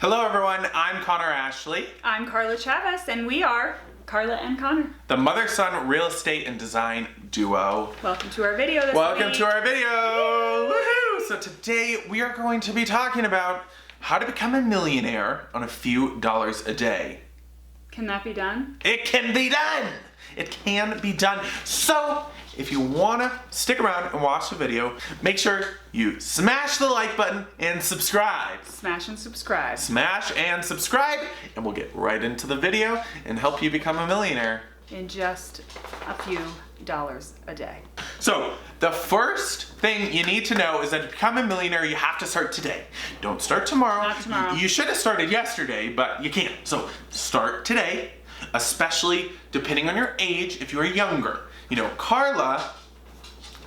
Hello everyone, I'm Connor Ashley. I'm Carla Chavez, and we are Carla and Connor. The mother-son real estate and design duo. Welcome to our video this Welcome week. to our video! Woohoo! So today we are going to be talking about how to become a millionaire on a few dollars a day. Can that be done? It can be done! It can be done. So, if you wanna stick around and watch the video, make sure you smash the like button and subscribe. Smash and subscribe. Smash and subscribe, and we'll get right into the video and help you become a millionaire. In just a few dollars a day. So, the first thing you need to know is that to become a millionaire, you have to start today. Don't start tomorrow. Not tomorrow. You should have started yesterday, but you can't. So, start today, especially depending on your age if you're younger. You know, Carla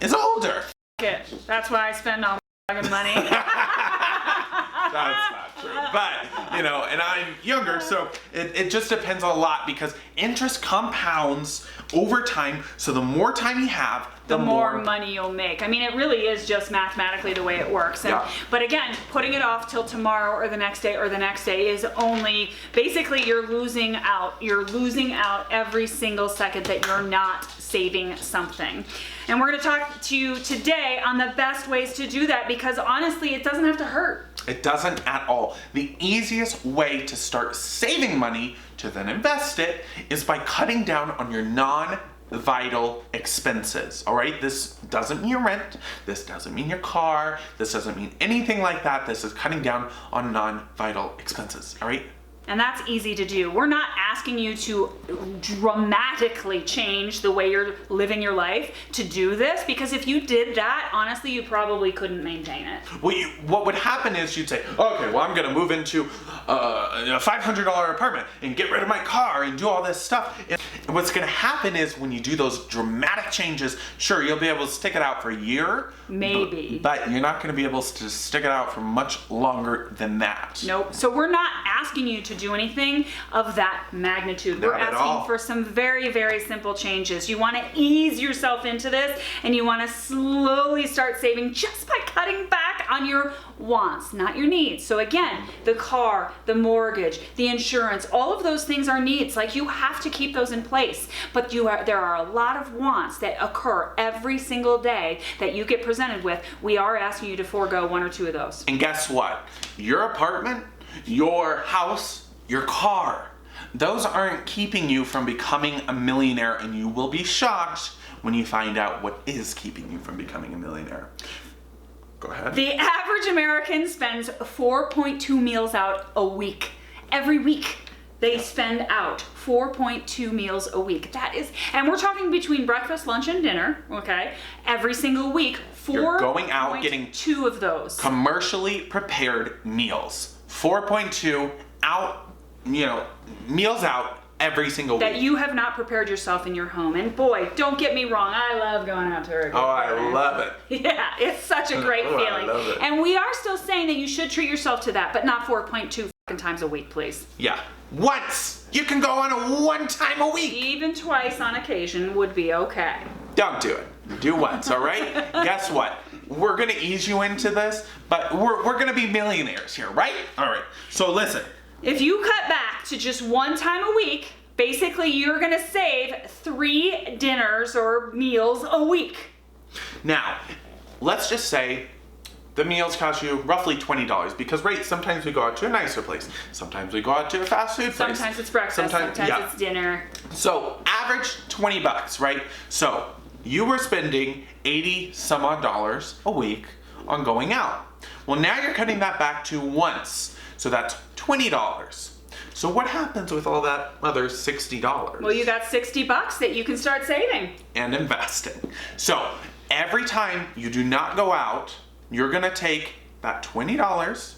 is older. That's why I spend all my fucking money. That's not true. But, you know, and I'm younger, so it just depends a lot because interest compounds over time. So the more time you have, the more money you'll make. I mean, it really is just mathematically the way it works. And, Yeah. But again, putting it off till tomorrow or the next day or the next day is only, basically you're losing out. You're losing out every single second that you're not saving something. And we're gonna talk to you today on the best ways to do that because honestly, it doesn't have to hurt. It doesn't at all. The easiest way to start saving money to then invest it is by cutting down on your non-vital expenses, all right? This doesn't mean your rent, this doesn't mean your car, this doesn't mean anything like that. This is cutting down on non-vital expenses, all right? And that's easy to do. We're not asking you to dramatically change the way you're living your life to do this, because if you did that, honestly, you probably couldn't maintain it. Well, what would happen is you'd say, okay, well, I'm gonna move into a $500 apartment and get rid of my car and do all this stuff. And what's gonna happen is when you do those dramatic changes, sure, you'll be able to stick it out for a year. Maybe. But you're not gonna be able to stick it out for much longer than that. Nope. So we're not asking you to do anything of that magnitude. We're Not at all. asking for some very, very simple changes. You want to ease yourself into this and you want to slowly start saving just by cutting back on your wants, not your needs. So again, the car, the mortgage, the insurance, all of those things are needs. Like you have to keep those in place. But there are a lot of wants that occur every single day that you get presented with. We are asking you to forego one or two of those. And guess what? Your apartment, your house, your car, those aren't keeping you from becoming a millionaire, and you will be shocked when you find out what is keeping you from becoming a millionaire. Go ahead. The average American spends 4.2 meals out a week. Every week they spend out 4.2 meals a week. That is, and we're talking between breakfast, lunch, and dinner, okay? Every single week, You're going out getting 2 of those. commercially prepared meals. 4.2 out, you know, meals out every single week. That you have not prepared yourself in your home. And boy, don't get me wrong, I love going out to a good Oh, I dinner. love it. Yeah, it's such a great Oh, I feeling. love it. And we are still saying that you should treat yourself to that, but not 4.2 fucking times a week, please. Yeah. Once! You can go on a one time a week. Even twice on occasion would be okay. Don't do it. Do once, all right? Guess what? We're gonna ease you into this, but we're gonna be millionaires here, right? All right. So listen. If you cut back to just one time a week, basically you're gonna save 3 dinners or meals a week. Now, let's just say the meals cost you roughly $20 because, right, sometimes we go out to a nicer place. Sometimes we go out to a fast food place. Sometimes it's breakfast, sometimes yeah. it's dinner. So average 20 bucks, right? So you were spending 80 some odd dollars a week on going out. Well, now you're cutting that back to once. So that's $20. So what happens with all that other $60? Well, you got 60 bucks that you can start saving. And investing. So every time you do not go out, you're gonna take that $20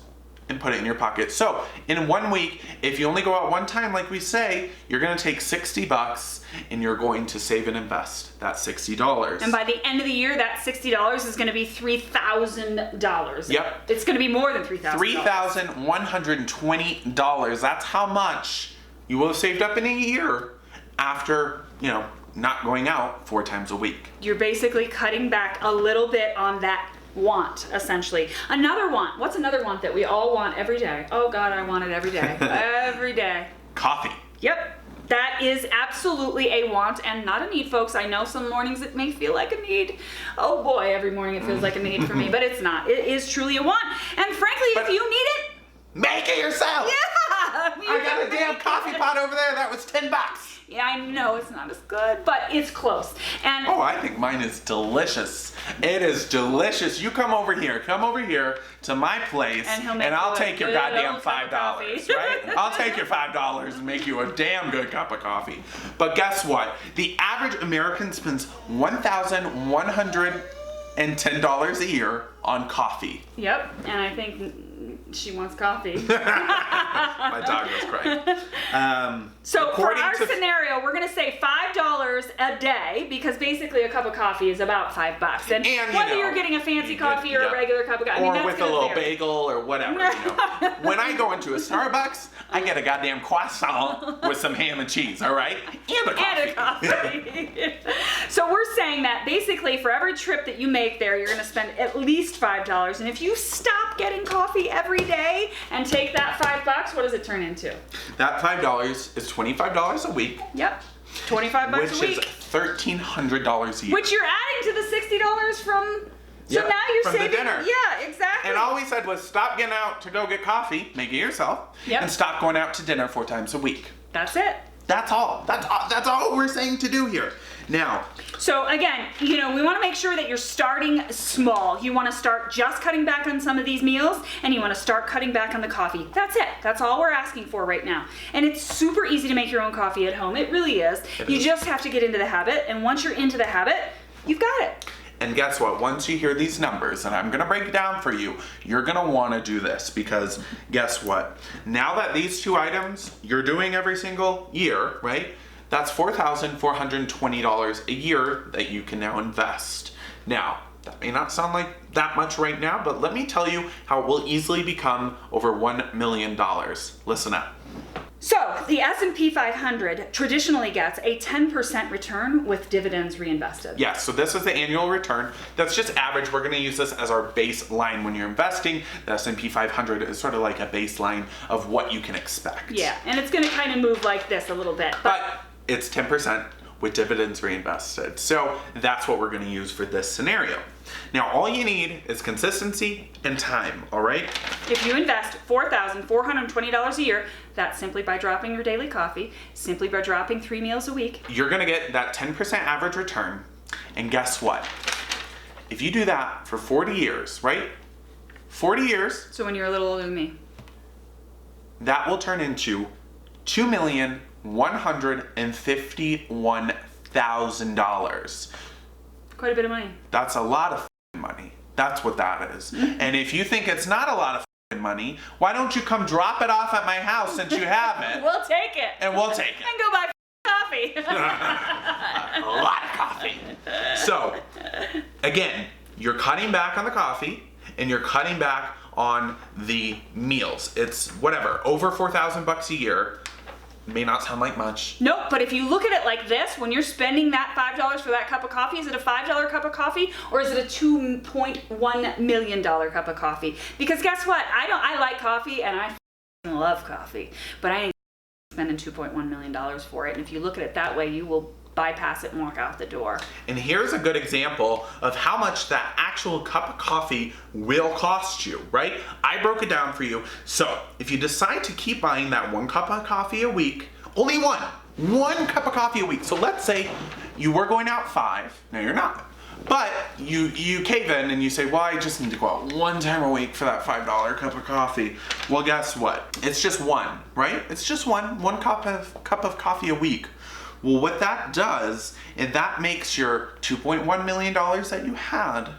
and put it in your pocket. So in 1 week, if you only go out one time, like we say, you're gonna take 60 bucks and you're going to save and invest that $60. And by the end of the year, that $60 is gonna be $3,000. Yep. It's gonna be more than $3,000. $3,120. That's how much you will have saved up in a year after, you know, not going out 4 times a week. You're basically cutting back a little bit on that want, essentially. Another want. What's another want that we all want every day? Oh God, I want it every day. Every day. Coffee. Yep. That is absolutely a want and not a need, folks. I know some mornings it may feel like a need. Oh boy, every morning it feels like a need for me, but it's not. It is truly a want. And frankly, if you need it, make it yourself. Yeah. I got a damn coffee pot over there that was $10. Yeah, I know it's not as good, but it's close. And oh, I think mine is delicious. It is delicious. You come over here to my place, and I'll take your goddamn $5, right? I'll take your $5 and make you a damn good cup of coffee. But guess what? The average American spends $1,110 a year on coffee. Yep, and I think she wants coffee. My dog was crying. So for our scenario, we're going to say $5 a day because basically a cup of coffee is about $5. And whether you're getting a fancy coffee or a regular cup of coffee, or with a little bagel or whatever. When I go into a Starbucks, I get a goddamn croissant with some ham and cheese, all right? And a coffee. So we're saying that basically for every trip that you make there, you're going to spend at least $5. And if you stop getting coffee every day and take that $5, what does it turn into? That $5 is $25 a week. Yep. $25 a week. Which is $1,300 a year. Which you're adding to the $60 from. So now you're from saving. The dinner. Yeah, exactly. And all we said was stop getting out to go get coffee, make it yourself, and stop going out to dinner 4 times a week. That's it. That's all. That's all we're saying to do here. Now. So again, we want to make sure that you're starting small. You want to start just cutting back on some of these meals, and you want to start cutting back on the coffee. That's it. That's all we're asking for right now. And it's super easy to make your own coffee at home. It really is. You just have to get into the habit, and once you're into the habit, you've got it. And guess what? Once you hear these numbers, and I'm going to break it down for you, you're going to want to do this because guess what? Now that these 2 items you're doing every single year, right? That's $4,420 a year that you can now invest. Now, that may not sound like that much right now, but let me tell you how it will easily become over $1 million. Listen up. So the S&P 500 traditionally gets a 10% return with dividends reinvested. Yes, so this is the annual return. That's just average. We're going to use this as our baseline when you're investing. The S&P 500 is sort of like a baseline of what you can expect. Yeah, and it's going to kind of move like this a little bit. But it's 10% with dividends reinvested. So that's what we're going to use for this scenario. Now, all you need is consistency and time, all right? If you invest $4,420 a year, that's simply by dropping your daily coffee, simply by dropping 3 meals a week. You're going to get that 10% average return. And guess what? If you do that for 40 years, right? 40 years. So when you're a little older than me. That will turn into $2,151,000. Quite a bit of money. That's a lot of money. That's what that is. And if you think it's not a lot of money, why don't you come drop it off at my house since you have it? We'll take it. And we'll take it. And go buy coffee. A lot of coffee. So, again, you're cutting back on the coffee and you're cutting back on the meals. It's whatever, over $4,000 a year. May not sound like much. Nope, but if you look at it like this, when you're spending that $5 for that cup of coffee, is it a $5 cup of coffee or is it a $2.1 million cup of coffee? Because guess what? I like coffee and I love coffee, but I ain't spending $2.1 million for it. And if you look at it that way, you will bypass it and walk out the door. And here's a good example of how much that actual cup of coffee will cost you, right? I broke it down for you. So if you decide to keep buying that 1 cup of coffee a week, only one cup of coffee a week. So let's say you were going out 5, now you're not. But you cave in and you say, well, I just need to go out 1 time a week for that $5 cup of coffee. Well, guess what? It's just 1, right? It's just one cup of coffee a week. Well, what that does is that makes your $2.1 million that you had,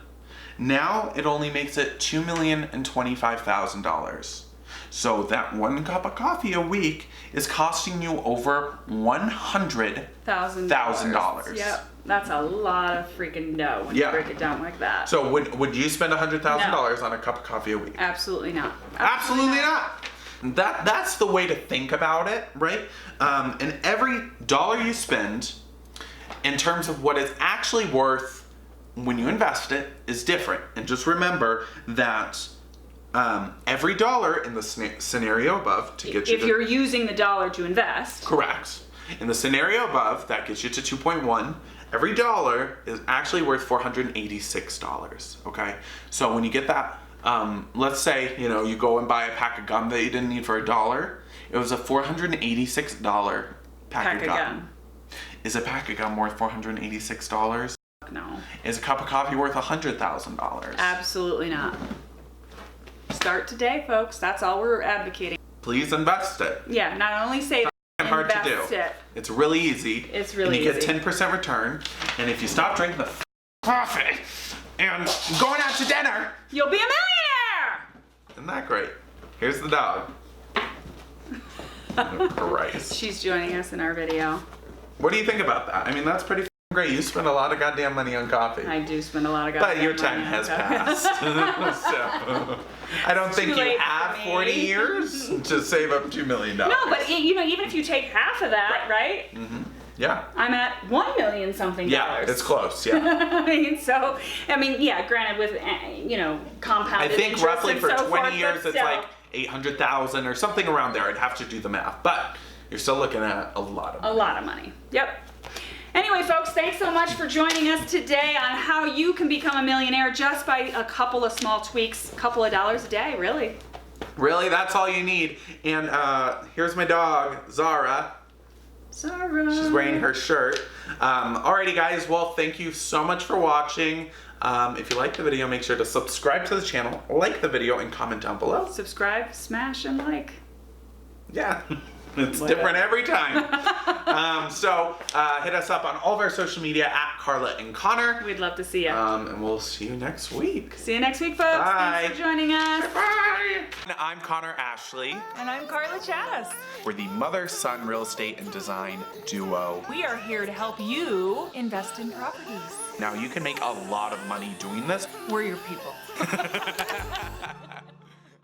now it only makes it $2,025,000. So that 1 cup of coffee a week is costing you over $100,000. Yep, that's a lot of freaking dough when you break it down like that. So would you spend $100,000 on a cup of coffee a week? Absolutely not. Absolutely not. That's the way to think about it, right? And every dollar you spend, in terms of what it's actually worth when you invest it is different. And just remember that every dollar in the scenario above to get you if you're using the dollar to invest. Correct. In the scenario above, that gets you to 2.1. Every dollar is actually worth $486, okay? So when you get that, let's say, you know, you go and buy a pack of gum that you didn't need for $1. It was a $486 pack of gum. Is a pack of gum worth $486? No. Is a cup of coffee worth $100,000? Absolutely not. Start today, folks. That's all we're advocating. Please invest it. Yeah, not only save it, Hard to invest do. it. It's really easy. It's really easy. And you easy. get 10% return. And if you stop drinking the coffee and going out to dinner, You'll be a millionaire! isn't that great? Here's the dog. Christ. She's joining us in our video. What do you think about that? I mean, that's pretty great. You spend a lot of goddamn money on coffee. I do spend a lot of goddamn But your money time on has coffee. passed. So, I don't think Too you late have for me. 40 years to save up $2 million. No, but you know, even if you take half of that, right? Yeah. I'm at $1 million something Yeah, dollars. it's close, yeah. I mean, yeah, granted with, you know, I compounded think interest roughly and for so 20 forth, years but it's still. like 800,000 or something around there. I'd have to do the math. But you're still looking at a lot of money. A lot of money. Yep. Anyway, folks, thanks so much for joining us today on how you can become a millionaire just by a couple of small tweaks, a couple of dollars a day, really. Really, that's all you need. And here's my dog, Zara. Zara. She's wearing her shirt. Alrighty, guys. Well, thank you so much for watching. If you liked the video, make sure to subscribe to the channel, like the video, and comment down below. Subscribe, smash, and like. Yeah. It's different every time. So hit us up on all of our social media at Carla and Connor. We'd love to see you. And we'll see you next week. See you next week, folks. Bye. Thanks for joining us. Bye. I'm Connor Ashley. And I'm Carla Chass. We're the mother-son real estate and design duo. We are here to help you invest in properties. Now you can make a lot of money doing this. We're your people.